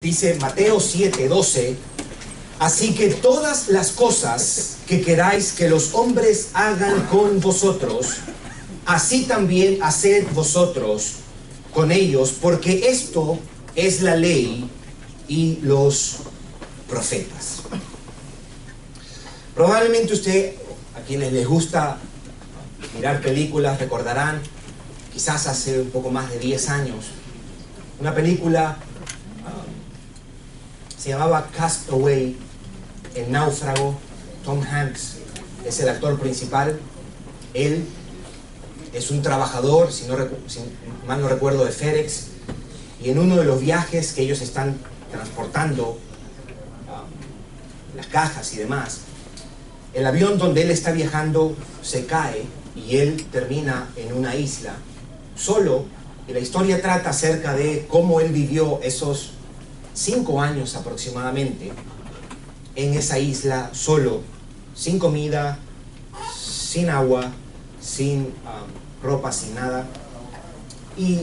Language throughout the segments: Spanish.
Dice Mateo 7:12, así que todas las cosas que queráis que los hombres hagan con vosotros, así también haced vosotros con ellos, porque esto es la ley y los profetas. Probablemente usted, a quienes les gusta mirar películas, recordarán, quizás hace un poco más de 10 años, una película se llamaba Cast Away, El Náufrago. Tom Hanks es el actor principal. Él es un trabajador, si mal no recuerdo, de FedEx, y en uno de los viajes que ellos están transportando las cajas y demás, el avión donde él está viajando se cae y él termina en una isla solo, y la historia trata acerca de cómo él vivió esos 5 años aproximadamente en esa isla solo, sin comida, sin agua, sin ropa, sin nada. Y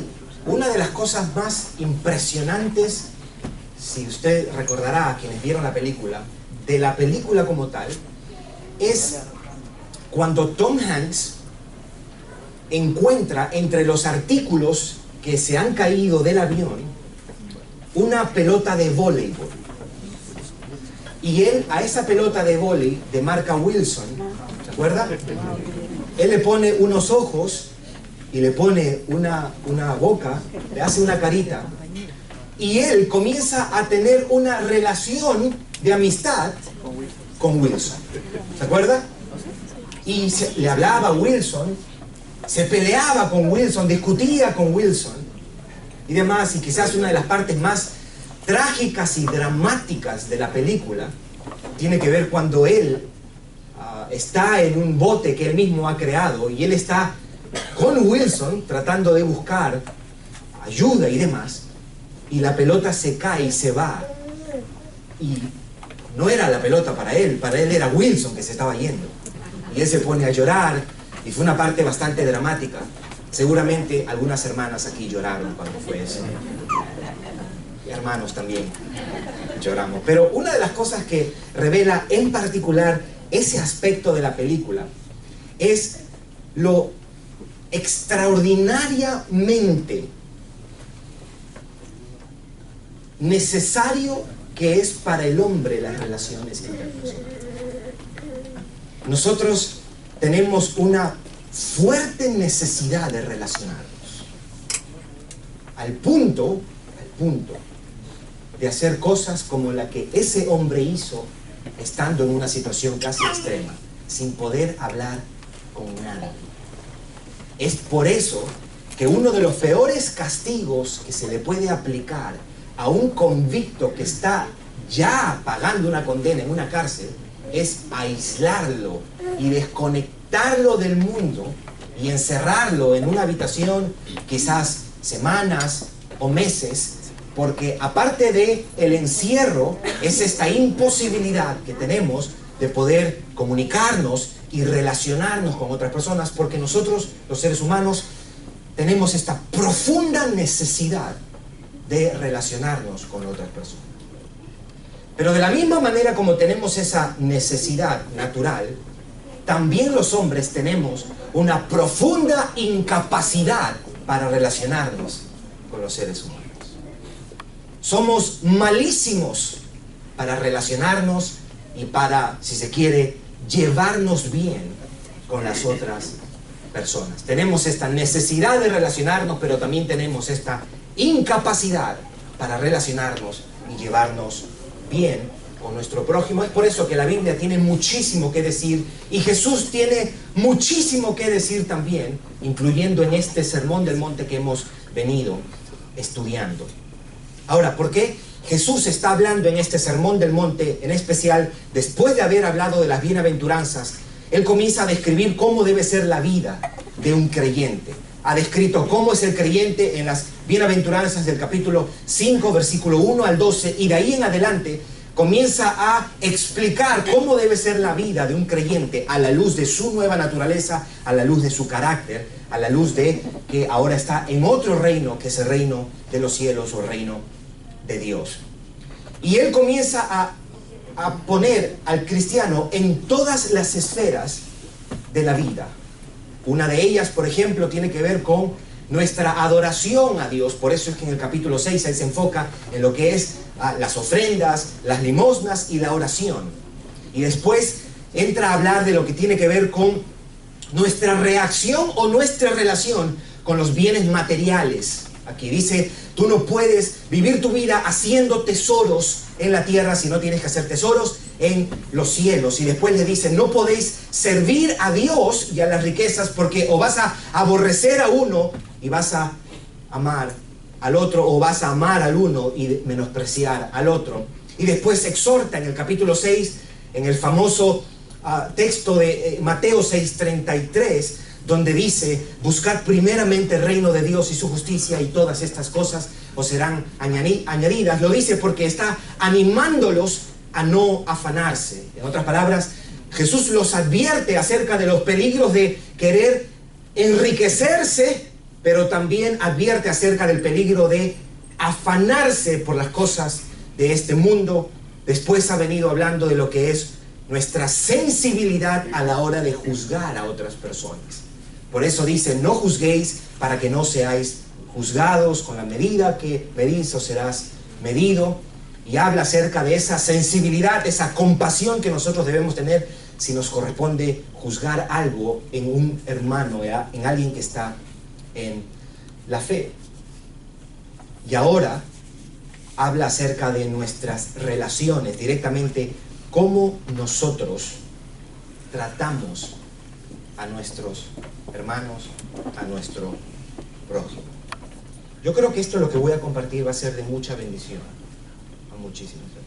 una de las cosas más impresionantes, si usted recordará a quienes vieron la película, de la película como tal, es cuando Tom Hanks encuentra entre los artículos que se han caído del avión una pelota de voleibol. Y él a esa pelota de vóley de marca Wilson, ¿se acuerda? Él le pone unos ojos y le pone una boca, le hace una carita, y él comienza a tener una relación de amistad con Wilson. ¿Se acuerda? Y le hablaba a Wilson, se peleaba con Wilson, discutía con Wilson y demás. Y quizás una de las partes más trágicas y dramáticas de la película tiene que ver cuando él está en un bote que él mismo ha creado, y él está con Wilson tratando de buscar ayuda y demás, y la pelota se cae y se va, y no era la pelota para él era Wilson que se estaba yendo, y él se pone a llorar, y fue una parte bastante dramática. Seguramente algunas hermanas aquí lloraron cuando fue eso, y hermanos también lloramos. Pero una de las cosas que revela en particular ese aspecto de la película es lo extraordinariamente necesario que es para el hombre las relaciones interpersonales. Nosotros tenemos una fuerte necesidad de relacionarnos, al punto de hacer cosas como la que ese hombre hizo estando en una situación casi extrema, sin poder hablar con nadie. Es por eso que uno de los peores castigos que se le puede aplicar a un convicto que está ya pagando una condena en una cárcel es aislarlo y desconectarlo del mundo y encerrarlo en una habitación quizás semanas o meses, porque aparte de el encierro es esta imposibilidad que tenemos de poder comunicarnos y relacionarnos con otras personas, porque nosotros, los seres humanos, tenemos esta profunda necesidad de relacionarnos con otras personas. Pero de la misma manera como tenemos esa necesidad natural, también los hombres tenemos una profunda incapacidad para relacionarnos con los seres humanos. Somos malísimos para relacionarnos y para, si se quiere, llevarnos bien con las otras personas. Tenemos esta necesidad de relacionarnos, pero también tenemos esta incapacidad para relacionarnos y llevarnos bien con nuestro prójimo. Es por eso que la Biblia tiene muchísimo que decir, y Jesús tiene muchísimo que decir también, incluyendo en este sermón del monte que hemos venido estudiando. Ahora, ¿por qué Jesús está hablando en este sermón del monte, en especial después de haber hablado de las bienaventuranzas? Él comienza a describir cómo debe ser la vida de un creyente. Ha descrito cómo es el creyente en las bienaventuranzas del capítulo 5, versículo 1 al 12, y de ahí en adelante comienza a explicar cómo debe ser la vida de un creyente a la luz de su nueva naturaleza, a la luz de su carácter, a la luz de que ahora está en otro reino, que es el reino de los cielos o el reino de Dios. Y él comienza a poner al cristiano en todas las esferas de la vida. Una de ellas, por ejemplo, tiene que ver con nuestra adoración a Dios. Por eso es que en el capítulo 6 él se enfoca en lo que es las ofrendas, las limosnas y la oración. Y después entra a hablar de lo que tiene que ver con nuestra reacción o nuestra relación con los bienes materiales. Aquí dice, tú no puedes vivir tu vida haciendo tesoros en la tierra si no tienes que hacer tesoros en los cielos. Y después le dice, no podéis servir a Dios y a las riquezas, porque o vas a aborrecer a uno y vas a amar al otro, o vas a amar al uno y menospreciar al otro. Y después exhorta en el capítulo 6, en el famoso texto de Mateo 6:33, donde dice, buscad primeramente el reino de Dios y su justicia, y todas estas cosas os serán añadidas. Lo dice porque está animándolos a no afanarse. En otras palabras, Jesús los advierte acerca de los peligros de querer enriquecerse, pero también advierte acerca del peligro de afanarse por las cosas de este mundo. Después ha venido hablando de lo que es nuestra sensibilidad a la hora de juzgar a otras personas. Por eso dice, no juzguéis para que no seáis juzgados, con la medida que medís os serás medido. Y habla acerca de esa sensibilidad, esa compasión que nosotros debemos tener si nos corresponde juzgar algo en un hermano, ¿verdad? En alguien que está en la fe. Y ahora habla acerca de nuestras relaciones, directamente cómo nosotros tratamos a nuestros hermanos, a nuestro prójimo. Yo creo que esto, lo que voy a compartir, va a ser de mucha bendición a muchísimas personas.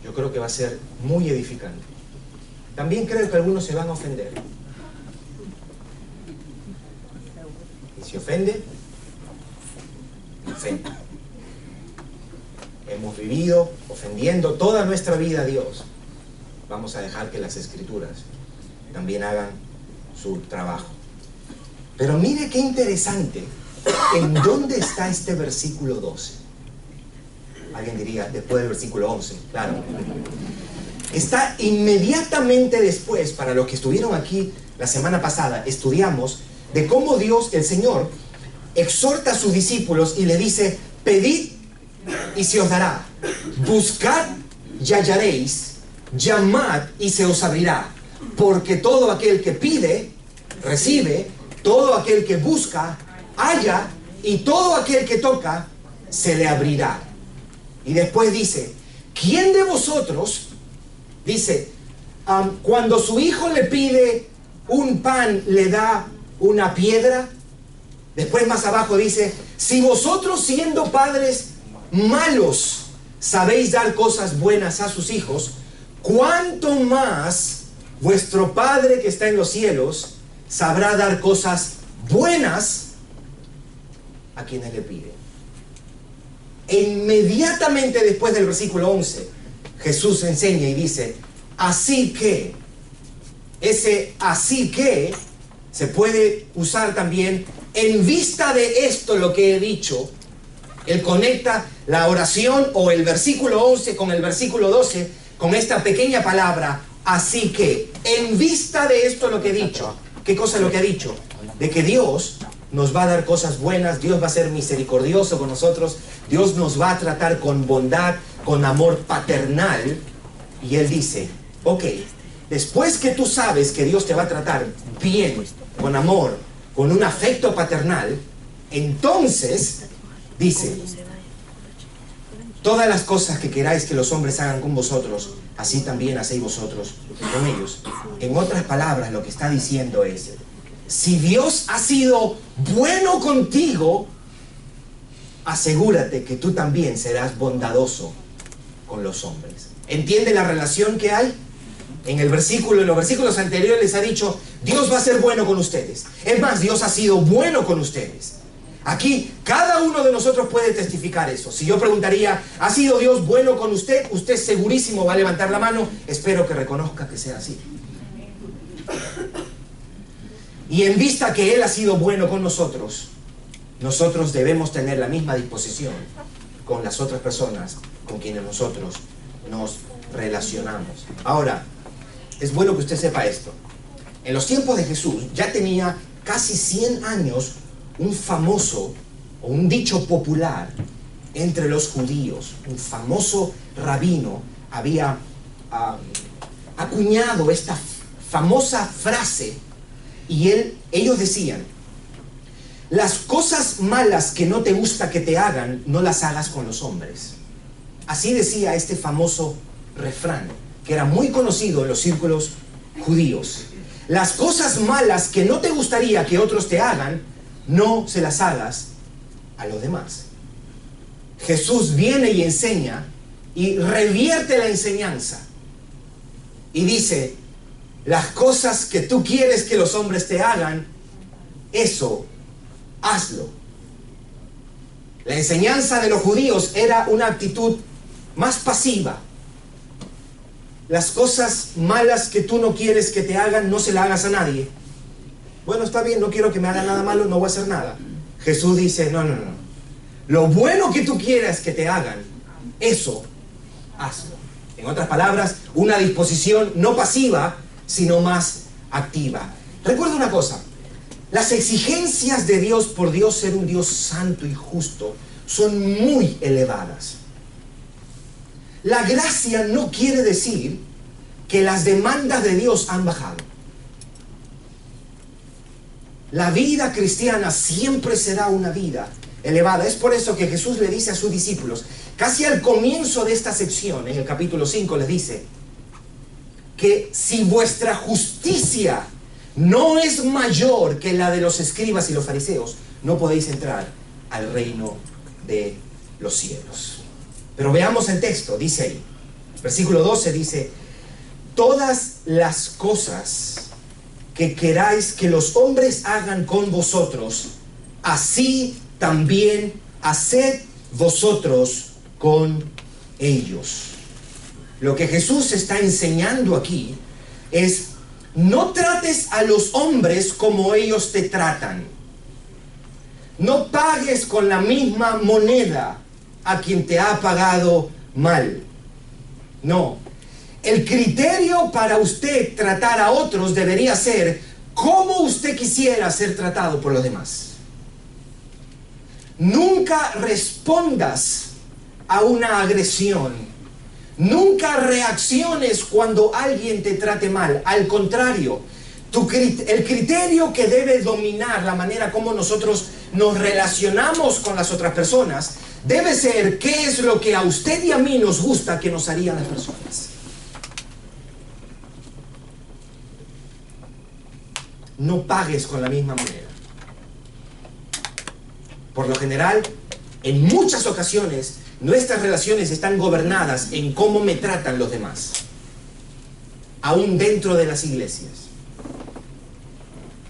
Yo creo que va a ser muy edificante. También creo que algunos se van a ofender. Y si ofende, ofende. Hemos vivido ofendiendo toda nuestra vida a Dios. Vamos a dejar que las Escrituras también hagan su trabajo. Pero mire qué interesante, ¿en dónde está este versículo 12? Alguien diría, después del versículo 11, claro. Está inmediatamente después. Para los que estuvieron aquí la semana pasada, estudiamos de cómo Dios, el Señor, exhorta a sus discípulos y le dice, pedid y se os dará, buscad y hallaréis, llamad y se os abrirá, porque todo aquel que pide, recibe, todo aquel que busca, halla, y todo aquel que toca, se le abrirá. Y después dice, ¿quién de vosotros, dice, cuando su hijo le pide un pan, le da una piedra? Después más abajo dice, si vosotros siendo padres malos sabéis dar cosas buenas a sus hijos, ¿cuánto más vuestro Padre que está en los cielos sabrá dar cosas buenas a quienes le piden? E inmediatamente después del versículo 11, Jesús enseña y dice, así que, ese así que se puede usar también en vista de esto lo que he dicho. Él conecta la oración o el versículo 11 con el versículo 12 con esta pequeña palabra, así que, en vista de esto lo que he dicho. ¿Qué cosa es lo que ha dicho? De que Dios nos va a dar cosas buenas, Dios va a ser misericordioso con nosotros, Dios nos va a tratar con bondad, con amor paternal. Y Él dice, ok, después que tú sabes que Dios te va a tratar bien, con amor, con un afecto paternal, entonces dice, todas las cosas que queráis que los hombres hagan con vosotros, así también hacéis vosotros con ellos. En otras palabras, lo que está diciendo es, si Dios ha sido bueno contigo, asegúrate que tú también serás bondadoso con los hombres. ¿Entiende la relación que hay? En los versículos anteriores les ha dicho, Dios va a ser bueno con ustedes. Es más, Dios ha sido bueno con ustedes. Aquí, cada uno de nosotros puede testificar eso. Si yo preguntaría, ¿ha sido Dios bueno con usted? Usted segurísimo va a levantar la mano. Espero que reconozca que sea así. Y en vista que Él ha sido bueno con nosotros, nosotros debemos tener la misma disposición con las otras personas con quienes nosotros nos relacionamos. Ahora, es bueno que usted sepa esto. En los tiempos de Jesús ya tenía casi 100 años un famoso o un dicho popular entre los judíos. Un famoso rabino había acuñado esta famosa frase y ellos decían: las cosas malas que no te gusta que te hagan, no las hagas con los hombres. Así decía este famoso refrán, que era muy conocido en los círculos judíos. Las cosas malas que no te gustaría que otros te hagan, no se las hagas a los demás. Jesús viene y enseña y revierte la enseñanza y dice: las cosas que tú quieres que los hombres te hagan, eso hazlo. La enseñanza de los judíos era una actitud más pasiva. Las cosas malas que tú no quieres que te hagan, no se las hagas a nadie. Bueno, está bien, no quiero que me hagan nada malo, no voy a hacer nada. Jesús dice: no. Lo bueno que tú quieras que te hagan, eso hazlo. En otras palabras, una disposición no pasiva, sino más activa. Recuerda una cosa: las exigencias de Dios por Dios ser un Dios santo y justo son muy elevadas. La gracia no quiere decir que las demandas de Dios han bajado. La vida cristiana siempre será una vida elevada. Es por eso que Jesús le dice a sus discípulos, casi al comienzo de esta sección, en el capítulo 5, les dice que si vuestra justicia no es mayor que la de los escribas y los fariseos, no podéis entrar al reino de los cielos. Pero veamos el texto, dice ahí, versículo 12 dice: todas las cosas que queráis que los hombres hagan con vosotros, así también haced vosotros con ellos. Lo que Jesús está enseñando aquí es: no trates a los hombres como ellos te tratan. No pagues con la misma moneda a quien te ha pagado mal. No. El criterio para usted tratar a otros debería ser cómo usted quisiera ser tratado por los demás. Nunca respondas a una agresión. Nunca reacciones cuando alguien te trate mal. Al contrario, el criterio que debe dominar la manera como nosotros nos relacionamos con las otras personas debe ser qué es lo que a usted y a mí nos gusta que nos harían las personas. No pagues con la misma moneda. Por lo general, en muchas ocasiones, nuestras relaciones están gobernadas en cómo me tratan los demás, aún dentro de las iglesias.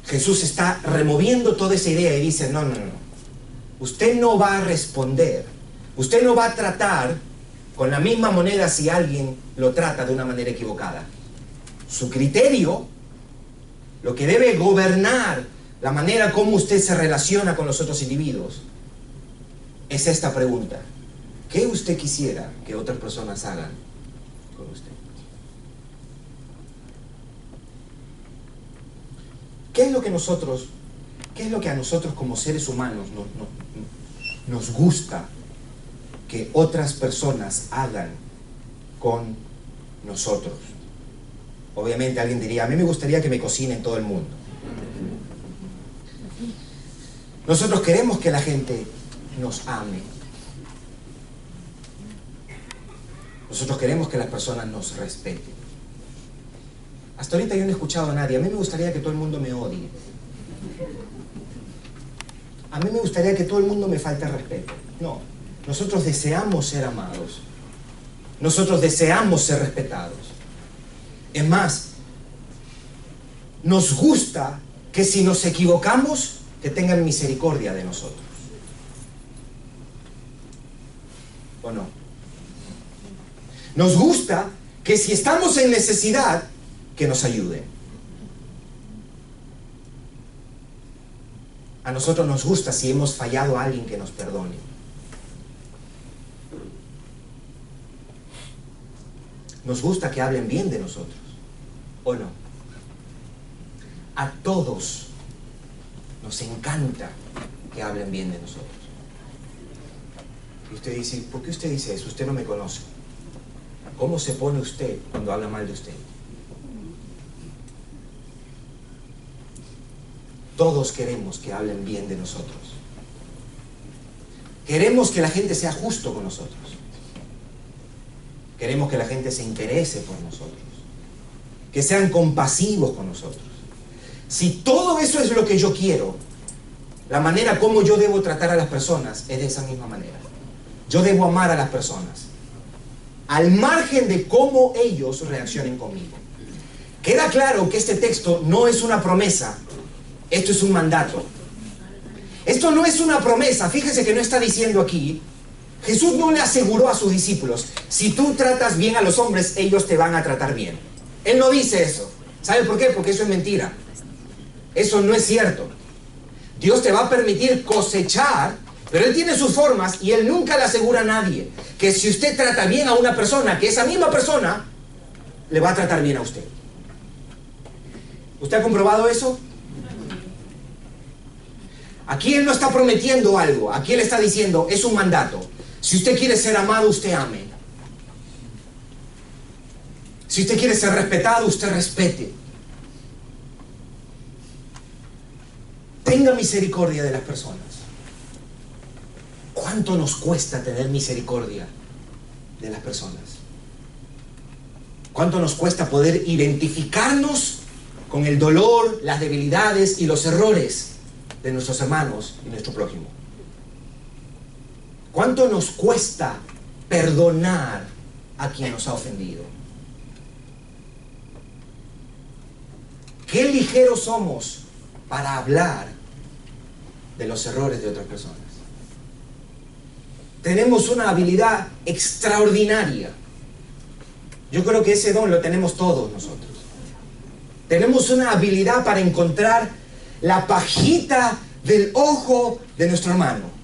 Jesús está removiendo toda esa idea y dice: no. Usted no va a responder, usted no va a tratar con la misma moneda si alguien lo trata de una manera equivocada. Su criterio, lo que debe gobernar la manera como usted se relaciona con los otros individuos, es esta pregunta: ¿qué usted quisiera que otras personas hagan con usted? ¿Qué es lo que a nosotros como seres humanos nos gusta que otras personas hagan con nosotros? Obviamente alguien diría: a mí me gustaría que me cocinen todo el mundo. Nosotros queremos que la gente nos ame. Nosotros queremos que las personas nos respeten. Hasta ahorita yo no he escuchado a nadie: a mí me gustaría que todo el mundo me odie. A mí me gustaría que todo el mundo me falte el respeto. No, nosotros deseamos ser amados. Nosotros deseamos ser respetados. Es más, nos gusta que si nos equivocamos, que tengan misericordia de nosotros. ¿O no? Nos gusta que si estamos en necesidad, que nos ayuden. A nosotros nos gusta si hemos fallado a alguien que nos perdone. nos gusta que hablen bien de nosotros, ¿o no? A todos nos encanta que hablen bien de nosotros. Y usted dice, ¿por qué usted dice eso? Usted no me conoce. ¿Cómo se pone usted cuando habla mal de usted? Todos queremos que hablen bien de nosotros. Queremos que la gente sea justo con nosotros. Queremos que la gente se interese por nosotros. Que sean compasivos con nosotros. Si todo eso es lo que yo quiero, la manera como yo debo tratar a las personas es de esa misma manera. Yo debo amar a las personas, al margen de cómo ellos reaccionen conmigo. Queda claro que este texto no es una promesa, esto es un mandato. Esto no es una promesa, fíjese que no está diciendo aquí, Jesús no le aseguró a sus discípulos, si tú tratas bien a los hombres, ellos te van a tratar bien. Él no dice eso. ¿Sabe por qué? Porque eso es mentira. Eso no es cierto. Dios te va a permitir cosechar, pero Él tiene sus formas y Él nunca le asegura a nadie que si usted trata bien a una persona, que esa misma persona le va a tratar bien a usted. ¿Usted ha comprobado eso? Aquí Él no está prometiendo algo. Aquí Él está diciendo, es un mandato. Si usted quiere ser amado, usted ame. Si usted quiere ser respetado, usted respete. Tenga misericordia de las personas. ¿Cuánto nos cuesta tener misericordia de las personas? ¿Cuánto nos cuesta poder identificarnos con el dolor, las debilidades y los errores de nuestros hermanos y nuestro prójimo? ¿Cuánto nos cuesta perdonar a quien nos ha ofendido? Qué ligeros somos para hablar de los errores de otras personas. Tenemos una habilidad extraordinaria. Yo creo que ese don lo tenemos todos nosotros. Tenemos una habilidad para encontrar la pajita del ojo de nuestro hermano.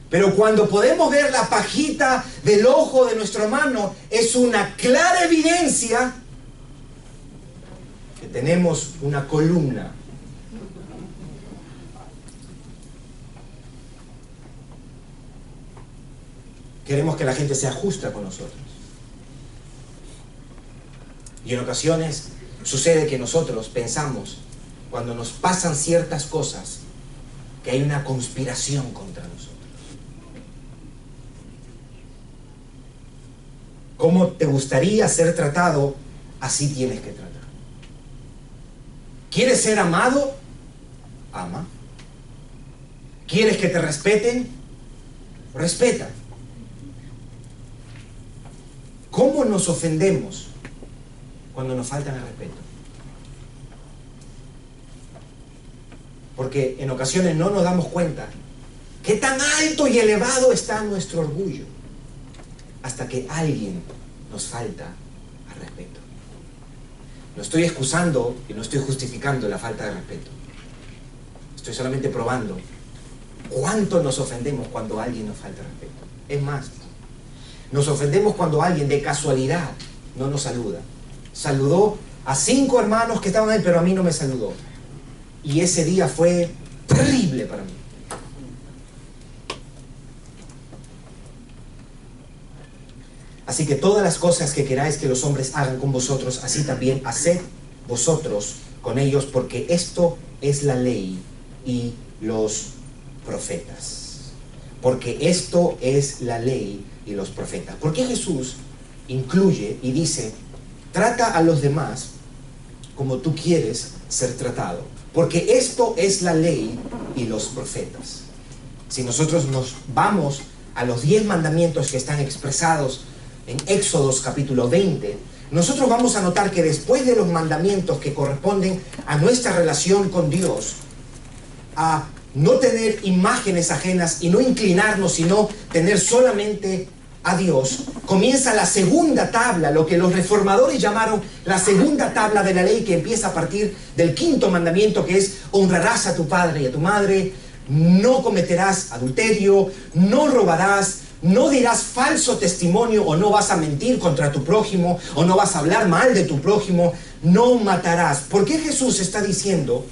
Pero cuando podemos ver la pajita del ojo de nuestro hermano, es una clara evidencia que tenemos una columna. Queremos que la gente sea justa con nosotros. Y en ocasiones sucede que nosotros pensamos, cuando nos pasan ciertas cosas, que hay una conspiración contra nosotros. ¿Cómo te gustaría ser tratado? Así tienes que tratar. ¿Quieres ser amado? Ama. ¿Quieres que te respeten? Respeta. ¿Cómo nos ofendemos cuando nos faltan el respeto? Porque en ocasiones no nos damos cuenta qué tan alto y elevado está nuestro orgullo hasta que alguien nos falta al respeto. No estoy excusando y no estoy justificando la falta de respeto. Estoy solamente probando cuánto nos ofendemos cuando alguien nos falta respeto. Es más, nos ofendemos cuando alguien de casualidad no nos saluda. Saludó a 5 hermanos que estaban ahí, pero a mí no me saludó. Y ese día fue terrible para mí. Así que todas las cosas que queráis que los hombres hagan con vosotros, así también haced vosotros con ellos, porque esto es la ley y los profetas. Porque esto es la ley y los profetas. ¿Por qué Jesús incluye y dice, trata a los demás como tú quieres ser tratado? Porque esto es la ley y los profetas. Si nosotros nos vamos a los 10 mandamientos que están expresados en Éxodos capítulo 20, nosotros vamos a notar que después de los mandamientos que corresponden a nuestra relación con Dios, a no tener imágenes ajenas y no inclinarnos, sino tener solamente a Dios, comienza la segunda tabla, lo que los reformadores llamaron la segunda tabla de la ley, que empieza a partir del 5.º mandamiento, que es honrarás a tu padre y a tu madre, no cometerás adulterio, no robarás, no dirás falso testimonio, o no vas a mentir contra tu prójimo, o no vas a hablar mal de tu prójimo, no matarás. ¿Por qué Jesús está diciendo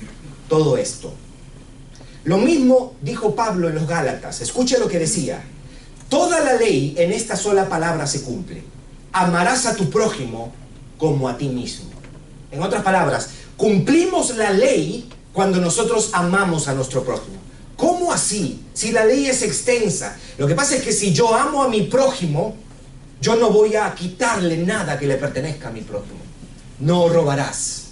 todo esto? Lo mismo dijo Pablo en los Gálatas. Escuche lo que decía. Toda la ley en esta sola palabra se cumple. Amarás a tu prójimo como a ti mismo. En otras palabras, cumplimos la ley cuando nosotros amamos a nuestro prójimo. ¿Cómo así? Si la ley es extensa. Lo que pasa es que si yo amo a mi prójimo, yo no voy a quitarle nada que le pertenezca a mi prójimo. No robarás.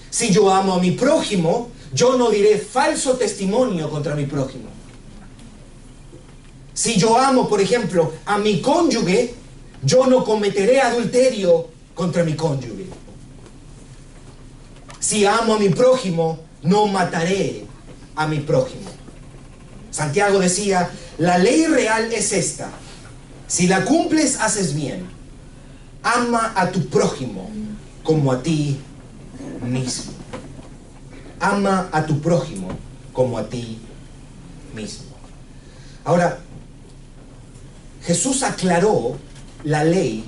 Si yo amo a mi prójimo, yo no diré falso testimonio contra mi prójimo. Si yo amo, por ejemplo, a mi cónyuge, yo no cometeré adulterio contra mi cónyuge. Si amo a mi prójimo, no mataré a mi prójimo. Santiago decía, la ley real es esta. Si la cumples, haces bien. Ama a tu prójimo como a ti mismo. Ama a tu prójimo como a ti mismo. Ahora, Jesús aclaró la ley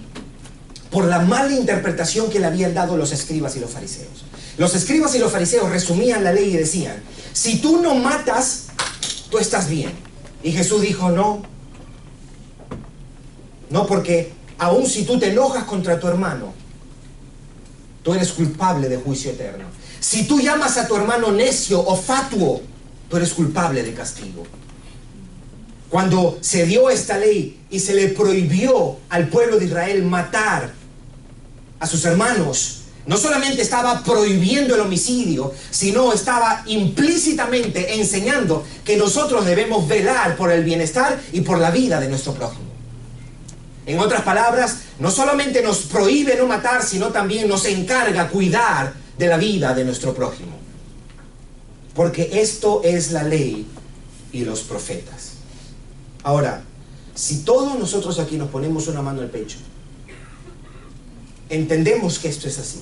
por la mala interpretación que le habían dado los escribas y los fariseos. Los escribas y los fariseos resumían la ley y decían, si tú no matas, tú estás bien. Y Jesús dijo, no, porque aun si tú te enojas contra tu hermano, tú eres culpable de juicio eterno. Si tú llamas a tu hermano necio o fatuo, tú eres culpable de castigo. Cuando se dio esta ley y se le prohibió al pueblo de Israel matar a sus hermanos, no solamente estaba prohibiendo el homicidio, sino estaba implícitamente enseñando que nosotros debemos velar por el bienestar y por la vida de nuestro prójimo. En otras palabras, no solamente nos prohíbe no matar, sino también nos encarga cuidar de la vida de nuestro prójimo. Porque esto es la ley y los profetas. Ahora, si todos nosotros aquí nos ponemos una mano al pecho, entendemos que esto es así,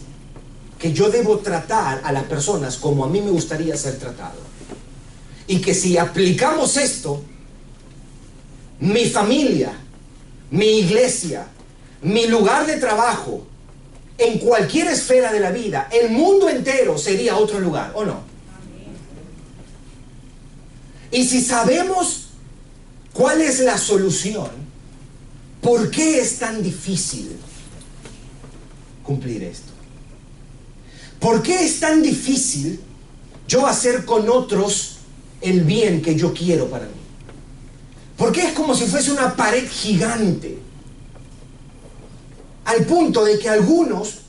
que yo debo tratar a las personas como a mí me gustaría ser tratado, y que si aplicamos esto, mi familia, mi iglesia, mi lugar de trabajo, en cualquier esfera de la vida, el mundo entero sería otro lugar, ¿o no? Y si sabemos cuál es la solución, ¿por qué es tan difícil cumplir esto? ¿Por qué es tan difícil yo hacer con otros el bien que yo quiero para mí? ¿Por qué es como si fuese una pared gigante? Al punto de que algunos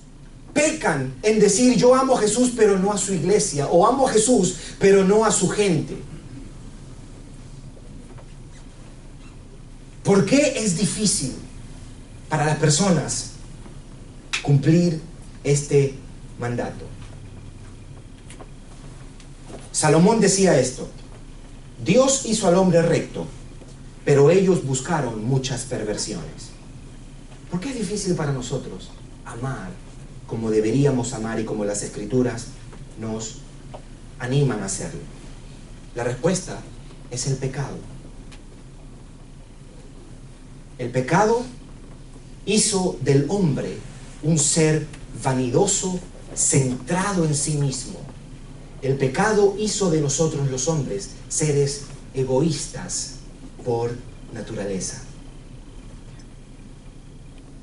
pecan en decir yo amo a Jesús pero no a su iglesia, o amo a Jesús pero no a su gente. ¿Por qué es difícil para las personas cumplir este mandato? Salomón decía esto: Dios hizo al hombre recto, pero ellos buscaron muchas perversiones. ¿Por qué es difícil para nosotros amar como deberíamos amar y como las Escrituras nos animan a hacerlo? La respuesta es el pecado. El pecado hizo del hombre un ser vanidoso, centrado en sí mismo. El pecado hizo de nosotros los hombres seres egoístas por naturaleza.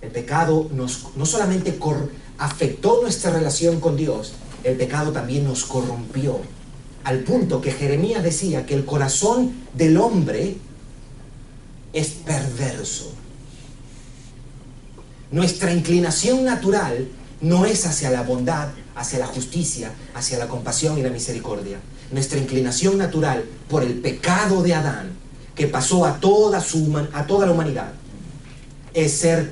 El pecado no solamente afectó nuestra relación con Dios, el pecado también nos corrompió, al punto que Jeremías decía que el corazón del hombre es perverso. Nuestra inclinación natural no es hacia la bondad, hacia la justicia, hacia la compasión y la misericordia. Nuestra inclinación natural, por el pecado de Adán, que pasó a toda la humanidad, es ser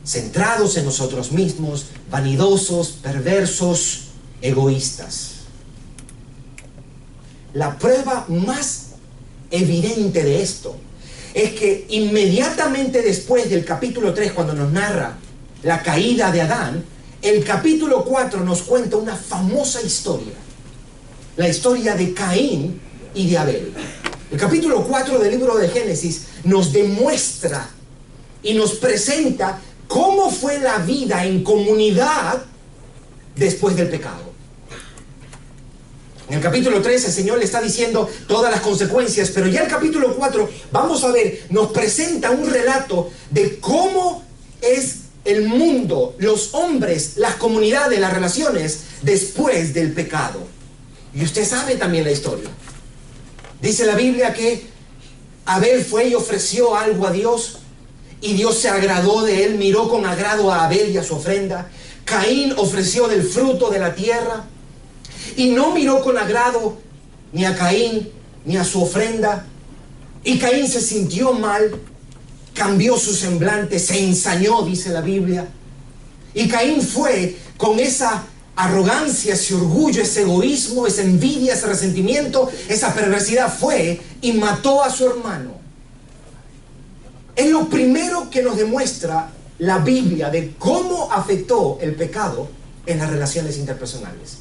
centrados en nosotros mismos, vanidosos, perversos, egoístas. La prueba más evidente de esto es que inmediatamente después del capítulo 3, cuando nos narra la caída de Adán, el capítulo 4 nos cuenta una famosa historia, la historia de Caín y de Abel. El capítulo 4 del libro de Génesis nos demuestra y nos presenta cómo fue la vida en comunidad después del pecado. En el capítulo 3 el Señor le está diciendo todas las consecuencias, pero ya el capítulo 4, vamos a ver, nos presenta un relato de cómo es el mundo, los hombres, las comunidades, las relaciones después del pecado. Y usted sabe también la historia. Dice la Biblia que Abel fue y ofreció algo a Dios, y Dios se agradó de él, miró con agrado a Abel y a su ofrenda. Caín ofreció del fruto de la tierra, y no miró con agrado ni a Caín ni a su ofrenda. Y Caín se sintió mal, cambió su semblante, se ensañó, dice la Biblia. Y Caín fue con esa arrogancia, ese orgullo, ese egoísmo, esa envidia, ese resentimiento, esa perversidad, fue y mató a su hermano. Es lo primero que nos demuestra la Biblia de cómo afectó el pecado en las relaciones interpersonales.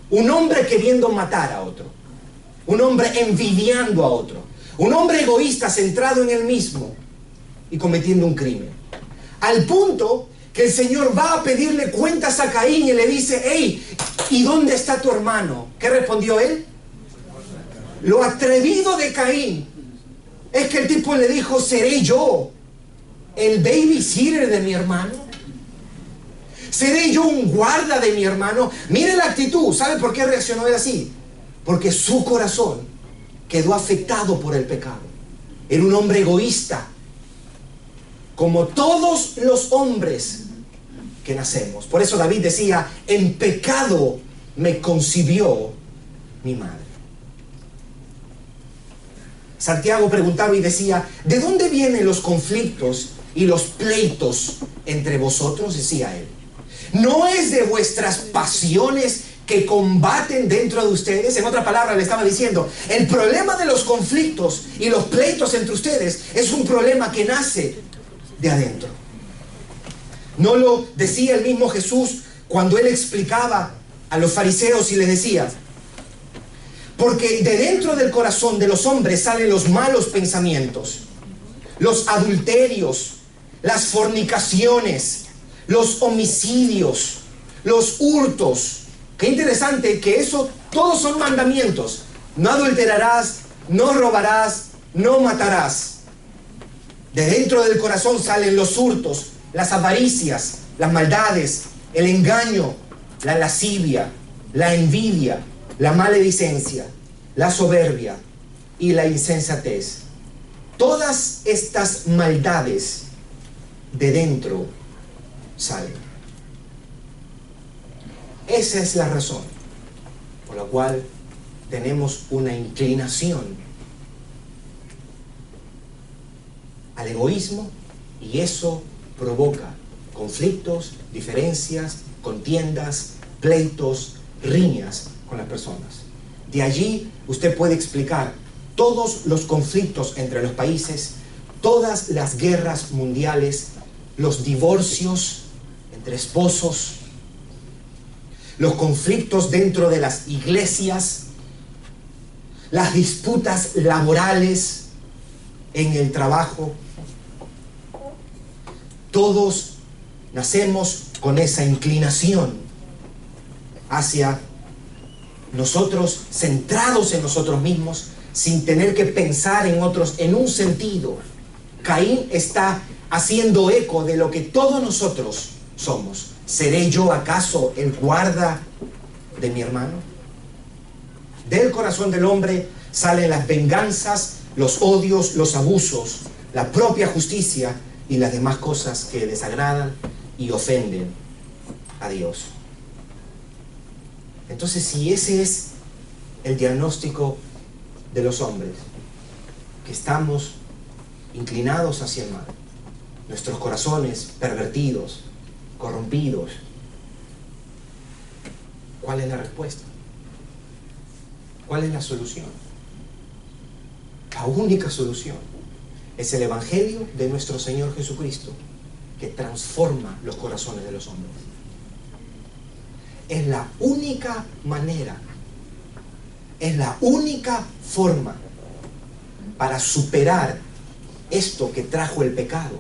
Un hombre queriendo matar a otro, un hombre envidiando a otro, un hombre egoísta centrado en él mismo y cometiendo un crimen. Al punto que el Señor va a pedirle cuentas a Caín y le dice: hey, ¿y dónde está tu hermano? ¿Qué respondió él? Lo atrevido de Caín es que el tipo le dijo: ¿seré yo el babysitter de mi hermano? ¿Seré yo un guarda de mi hermano? Mire la actitud. ¿Sabe por qué reaccionó él así? Porque su corazón quedó afectado por el pecado. Era un hombre egoísta, como todos los hombres que nacemos. Por eso David decía: en pecado me concibió mi madre. Santiago preguntaba y decía: ¿de dónde vienen los conflictos y los pleitos entre vosotros? Decía él. ¿No es de vuestras pasiones que combaten dentro de ustedes? En otra palabra, le estaba diciendo, el problema de los conflictos y los pleitos entre ustedes es un problema que nace de adentro. ¿No lo decía el mismo Jesús cuando él explicaba a los fariseos y les decía: porque de dentro del corazón de los hombres salen los malos pensamientos, los adulterios, las fornicaciones, los homicidios, los hurtos? Qué interesante que eso todos son mandamientos. No adulterarás, no robarás, no matarás. De dentro del corazón salen los hurtos, las avaricias, las maldades, el engaño, la lascivia, la envidia, la maledicencia, la soberbia y la insensatez. Todas estas maldades de dentro salen. Esa es la razón por la cual tenemos una inclinación al egoísmo, y eso provoca conflictos, diferencias, contiendas, pleitos, riñas con las personas. De allí usted puede explicar todos los conflictos entre los países, todas las guerras mundiales, los divorcios entre esposos, los conflictos dentro de las iglesias, las disputas laborales en el trabajo. Todos nacemos con esa inclinación hacia nosotros, centrados en nosotros mismos, sin tener que pensar en otros en un sentido. Caín está haciendo eco de lo que todos nosotros somos. ¿Seré yo acaso el guarda de mi hermano? Del corazón del hombre salen las venganzas, los odios, los abusos, la propia justicia y las demás cosas que desagradan y ofenden a Dios. Entonces, si ese es el diagnóstico de los hombres, que estamos inclinados hacia el mal, nuestros corazones pervertidos, corrompidos, ¿cuál es la respuesta? ¿Cuál es la solución? La única solución es el Evangelio de nuestro Señor Jesucristo, que transforma los corazones de los hombres. Es la única manera, es la única forma para superar esto que trajo el pecado.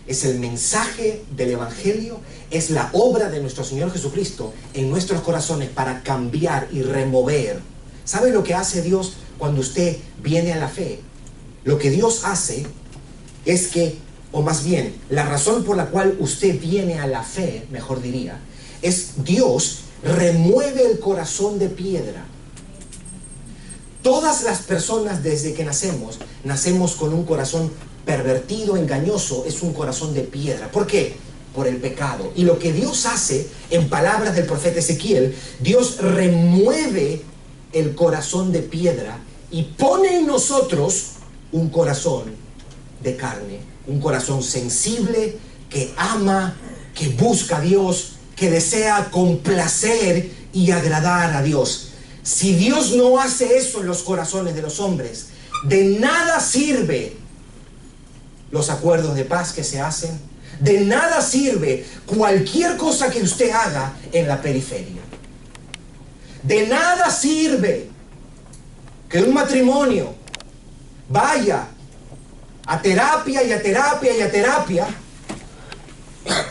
Es el mensaje del Evangelio, es la obra de nuestro Señor Jesucristo en nuestros corazones para cambiar y remover. ¿Sabe lo que hace Dios cuando usted viene a la fe? Lo que Dios hace es que, o más bien, la razón por la cual usted viene a la fe, mejor diría, es Dios remueve el corazón de piedra. Todas las personas desde que nacemos con un corazón pervertido, engañoso, es un corazón de piedra. ¿Por qué? Por el pecado. Y lo que Dios hace, en palabras del profeta Ezequiel, Dios remueve el corazón de piedra y pone en nosotros un corazón de carne, un corazón sensible, que ama, que busca a Dios, que desea complacer y agradar a Dios. Si Dios no hace eso en los corazones de los hombres, de nada sirve los acuerdos de paz que se hacen, de nada sirve cualquier cosa que usted haga en la periferia. De nada sirve que un matrimonio vaya a terapia y a terapia y a terapia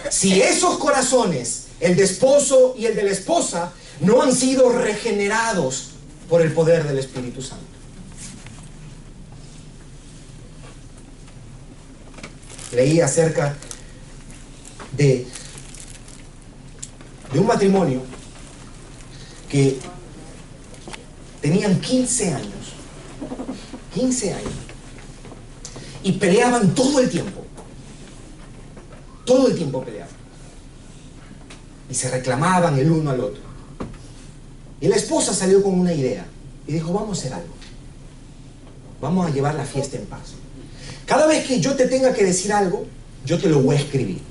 si esos corazones, el de esposo y el de la esposa, no han sido regenerados por el poder del Espíritu Santo. Leí acerca de un matrimonio que tenían 15 años y peleaban todo el tiempo peleaban y se reclamaban el uno al otro. Y la esposa salió con una idea y dijo: vamos a hacer algo, vamos a llevar la fiesta en paz. Cada vez que yo te tenga que decir algo, yo te lo voy a escribir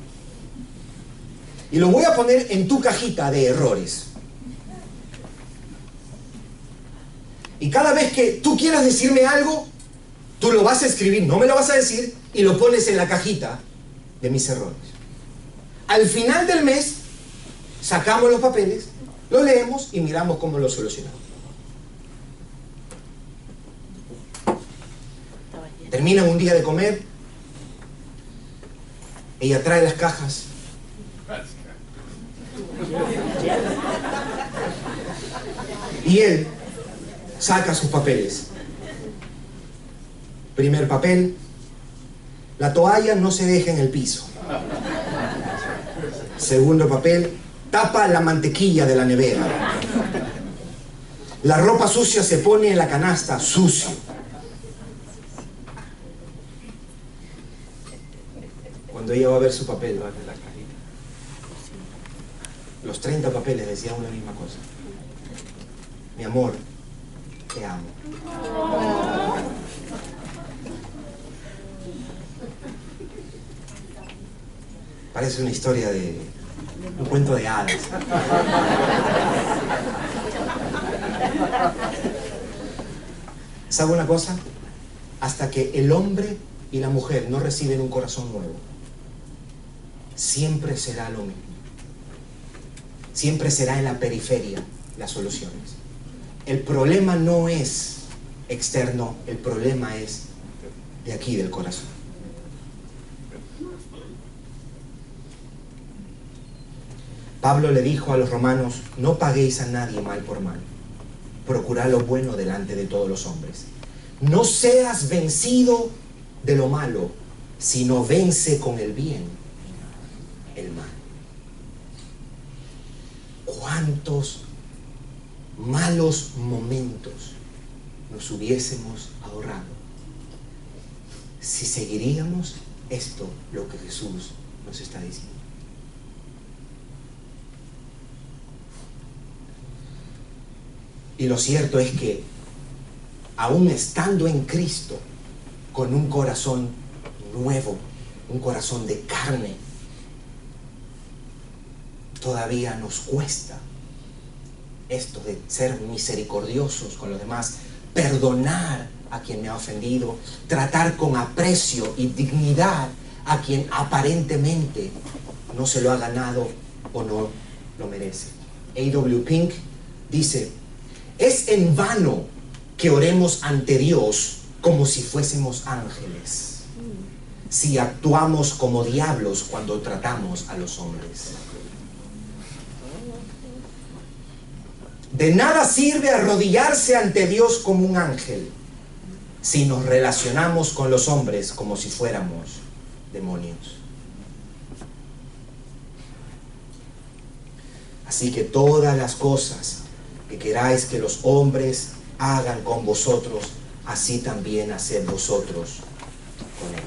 y lo voy a poner en tu cajita de errores. Y cada vez que tú quieras decirme algo, tú lo vas a escribir, no me lo vas a decir, y lo pones en la cajita de mis errores. Al final del mes, sacamos los papeles, lo leemos y miramos cómo lo solucionamos. Terminan un día de comer, ella trae las cajas. Y él saca sus papeles. Primer papel: la toalla no se deja en el piso. Segundo papel: tapa la mantequilla de la nevera. La ropa sucia se pone en la canasta, sucio. Cuando ella va a ver su papel, va a ver la carita. Los 30 papeles decían una misma cosa: mi amor, te amo. Parece una historia de un cuento de hadas. ¿Sabe una cosa? Hasta que el hombre y la mujer no reciben un corazón nuevo, siempre será lo mismo. Siempre será en la periferia las soluciones. El problema no es externo, el problema es de aquí, del corazón. Pablo le dijo a los romanos: no paguéis a nadie mal por mal, procurad lo bueno delante de todos los hombres. No seas vencido de lo malo, sino vence con el bien el mal. ¿Cuántos malos momentos nos hubiésemos ahorrado si seguiríamos esto, lo que Jesús nos está diciendo? Y lo cierto es que, aún estando en Cristo, con un corazón nuevo, un corazón de carne, todavía nos cuesta esto de ser misericordiosos con los demás, perdonar a quien me ha ofendido, tratar con aprecio y dignidad a quien aparentemente no se lo ha ganado o no lo merece. A.W. Pink dice: es en vano que oremos ante Dios como si fuésemos ángeles, si actuamos como diablos cuando tratamos a los hombres. De nada sirve arrodillarse ante Dios como un ángel si nos relacionamos con los hombres como si fuéramos demonios. Así que todas las cosas que queráis que los hombres hagan con vosotros, así también haced vosotros con ellos.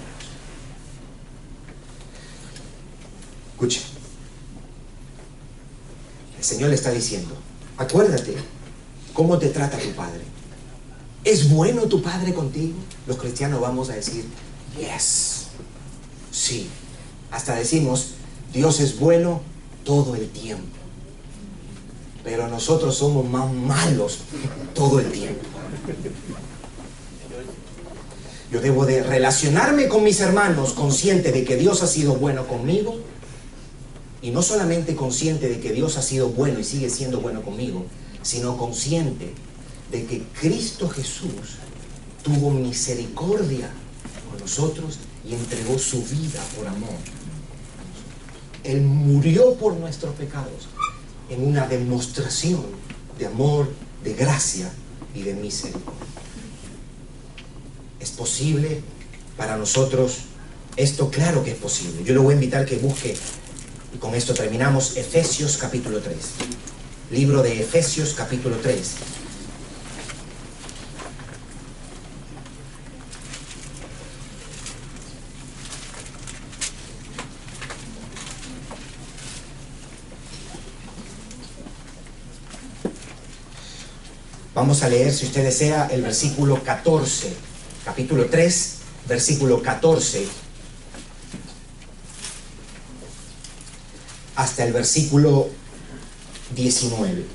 Escuche, el Señor le está diciendo, acuérdate cómo te trata tu Padre. ¿Es bueno tu Padre contigo? Los cristianos vamos a decir, yes, sí. Hasta decimos, Dios es bueno todo el tiempo. Pero nosotros somos más malos todo el tiempo. Yo debo de relacionarme con mis hermanos consciente de que Dios ha sido bueno conmigo, y no solamente consciente de que Dios ha sido bueno y sigue siendo bueno conmigo, sino consciente de que Cristo Jesús tuvo misericordia con nosotros y entregó su vida por amor. Él murió por nuestros pecados en una demostración de amor, de gracia y de misericordia. ¿Es posible para nosotros esto? Claro que es posible. Yo le voy a invitar que busque, y con esto terminamos, Efesios capítulo 3. Libro de Efesios capítulo 3. Vamos a leer, si usted desea, el versículo 14, capítulo 3, versículo 14, hasta el versículo 19.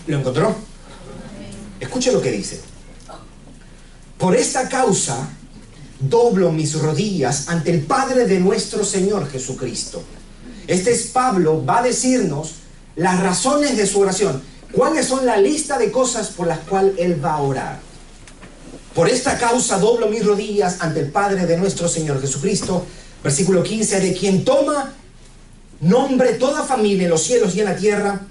¿Lo encontró? Escuche lo que dice. Por esta causa doblo mis rodillas ante el Padre de nuestro Señor Jesucristo. Este es Pablo, va a decirnos las razones de su oración. ¿Cuáles son la lista de cosas por las cuales él va a orar? Por esta causa doblo mis rodillas ante el Padre de nuestro Señor Jesucristo. Versículo 15, de quien toma nombre toda familia en los cielos y en la tierra,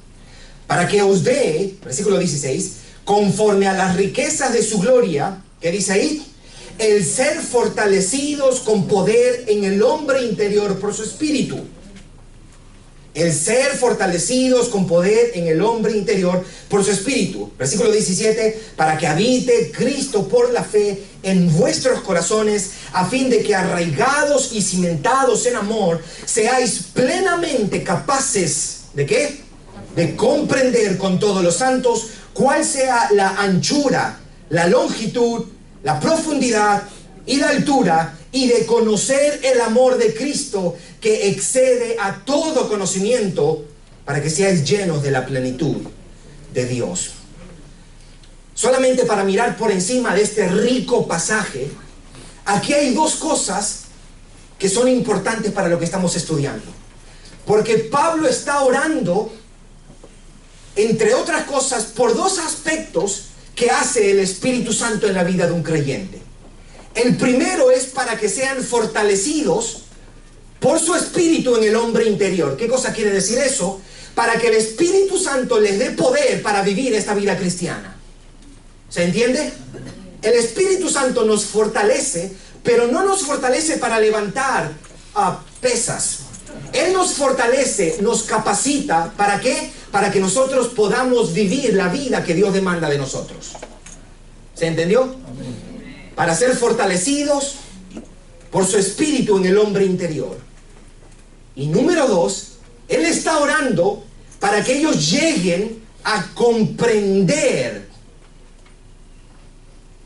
para que os dé, versículo 16, conforme a las riquezas de su gloria, ¿qué dice ahí? El ser fortalecidos con poder en el hombre interior por su espíritu. El ser fortalecidos con poder en el hombre interior por su espíritu. Versículo 17, para que habite Cristo por la fe en vuestros corazones, a fin de que arraigados y cimentados en amor, seáis plenamente capaces, ¿de qué? De comprender con todos los santos cuál sea la anchura, la longitud, la profundidad y la altura, y de conocer el amor de Cristo que excede a todo conocimiento, para que seáis llenos de la plenitud de Dios. Solamente para mirar por encima de este rico pasaje, aquí hay dos cosas que son importantes para lo que estamos estudiando. Porque Pablo está orando, entre otras cosas, por dos aspectos que hace el Espíritu Santo en la vida de un creyente. El primero es para que sean fortalecidos por su espíritu en el hombre interior. ¿Qué cosa quiere decir eso? Para que el Espíritu Santo les dé poder para vivir esta vida cristiana. ¿Se entiende? El Espíritu Santo nos fortalece, pero no nos fortalece para levantar pesas. Él nos fortalece, nos capacita. ¿Para qué? Para que nosotros podamos vivir la vida que Dios demanda de nosotros. ¿Se entendió? Amén. Para ser fortalecidos por su espíritu en el hombre interior. Y número dos, él está orando para que ellos lleguen a comprender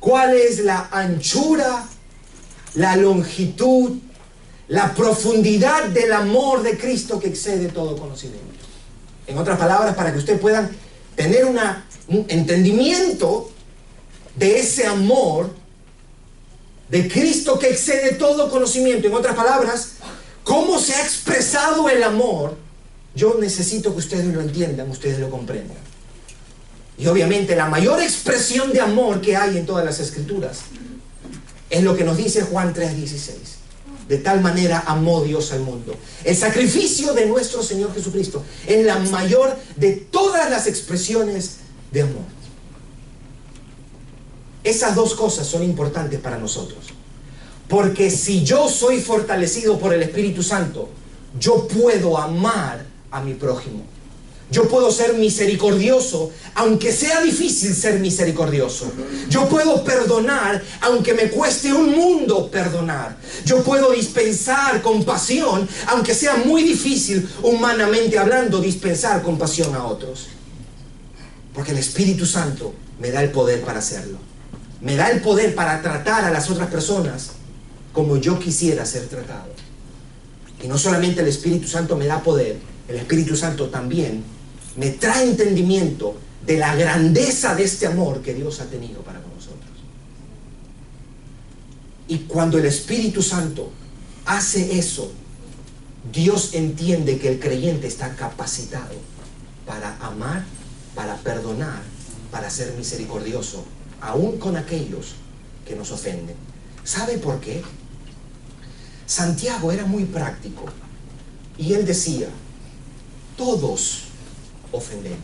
cuál es la anchura, la longitud, la profundidad del amor de Cristo que excede todo conocimiento. En otras palabras, para que ustedes puedan tener un entendimiento de ese amor de Cristo que excede todo conocimiento. En otras palabras, cómo se ha expresado el amor Yo necesito que ustedes lo entiendan, ustedes lo comprendan. Y obviamente la mayor expresión de amor que hay en todas las Escrituras es lo que nos dice Juan 3:16. De tal manera amó Dios al mundo. El sacrificio de nuestro Señor Jesucristo es la mayor de todas las expresiones de amor. Esas dos cosas son importantes para nosotros. Porque si yo soy fortalecido por el Espíritu Santo, yo puedo amar a mi prójimo. Yo puedo ser misericordioso, aunque sea difícil ser misericordioso. Yo puedo perdonar, aunque me cueste un mundo perdonar. Yo puedo dispensar compasión, aunque sea muy difícil, humanamente hablando, dispensar compasión a otros. Porque el Espíritu Santo me da el poder para hacerlo. Me da el poder para tratar a las otras personas como yo quisiera ser tratado. Y no solamente el Espíritu Santo me da poder, el Espíritu Santo también me trae entendimiento de la grandeza de este amor que Dios ha tenido para con nosotros. Y cuando el Espíritu Santo hace eso, Dios entiende que el creyente está capacitado para amar, para perdonar, para ser misericordioso, aún con aquellos que nos ofenden. ¿Sabe por qué? Santiago era muy práctico y él decía, todos ofendemos.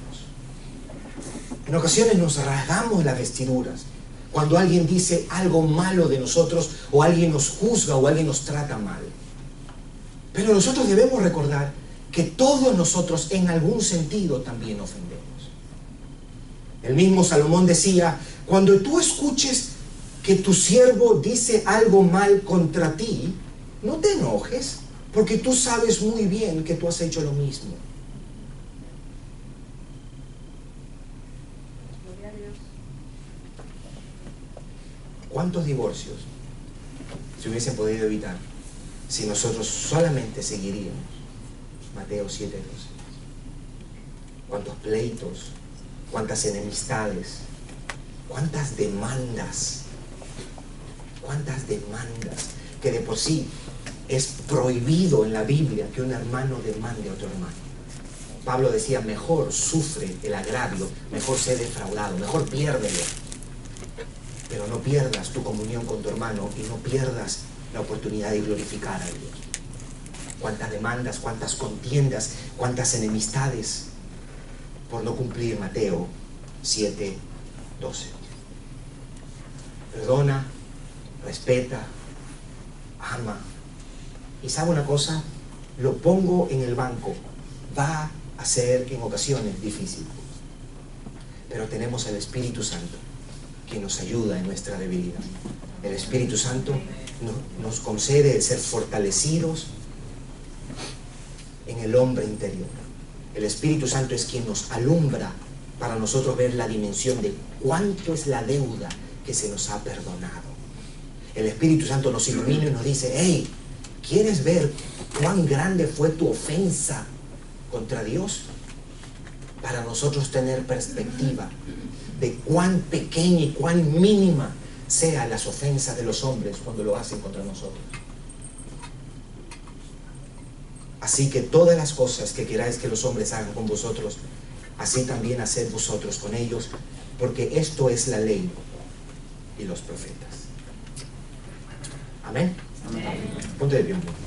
En ocasiones nos rasgamos las vestiduras cuando alguien dice algo malo de nosotros, o alguien nos juzga, o alguien nos trata mal. Pero nosotros debemos recordar que todos nosotros en algún sentido también ofendemos. El mismo Salomón decía, cuando tú escuches que tu siervo dice algo mal contra ti, no te enojes, porque tú sabes muy bien que tú has hecho lo mismo. ¿Cuántos divorcios se hubiesen podido evitar si nosotros solamente seguiríamos Mateo 7:12? ¿Cuántos pleitos? ¿Cuántas enemistades? ¿Cuántas demandas? ¿Cuántas demandas? Que de por sí es prohibido en la Biblia que un hermano demande a otro hermano. Pablo decía, mejor sufre el agravio, mejor ser defraudado, mejor piérdelo. Pero no pierdas tu comunión con tu hermano y no pierdas la oportunidad de glorificar a Dios. Cuántas demandas, cuántas contiendas, cuántas enemistades por no cumplir Mateo 7:12. Perdona, respeta, ama. Y ¿sabe una cosa? Lo pongo en el banco. Va a ser en ocasiones difícil. Pero tenemos el Espíritu Santo que nos ayuda en nuestra debilidad. El Espíritu Santo nos concede el ser fortalecidos en el hombre interior. El Espíritu Santo es quien nos alumbra para nosotros ver la dimensión de cuánto es la deuda que se nos ha perdonado. El Espíritu Santo nos ilumina y nos dice, hey, ¿quieres ver cuán grande fue tu ofensa contra Dios? Para nosotros tener perspectiva de cuán pequeña y cuán mínima sean las ofensas de los hombres cuando lo hacen contra nosotros. Así que todas las cosas que queráis que los hombres hagan con vosotros, así también haced vosotros con ellos, porque esto es la ley y los profetas. Amén. Amén. Ponte de pie un poco.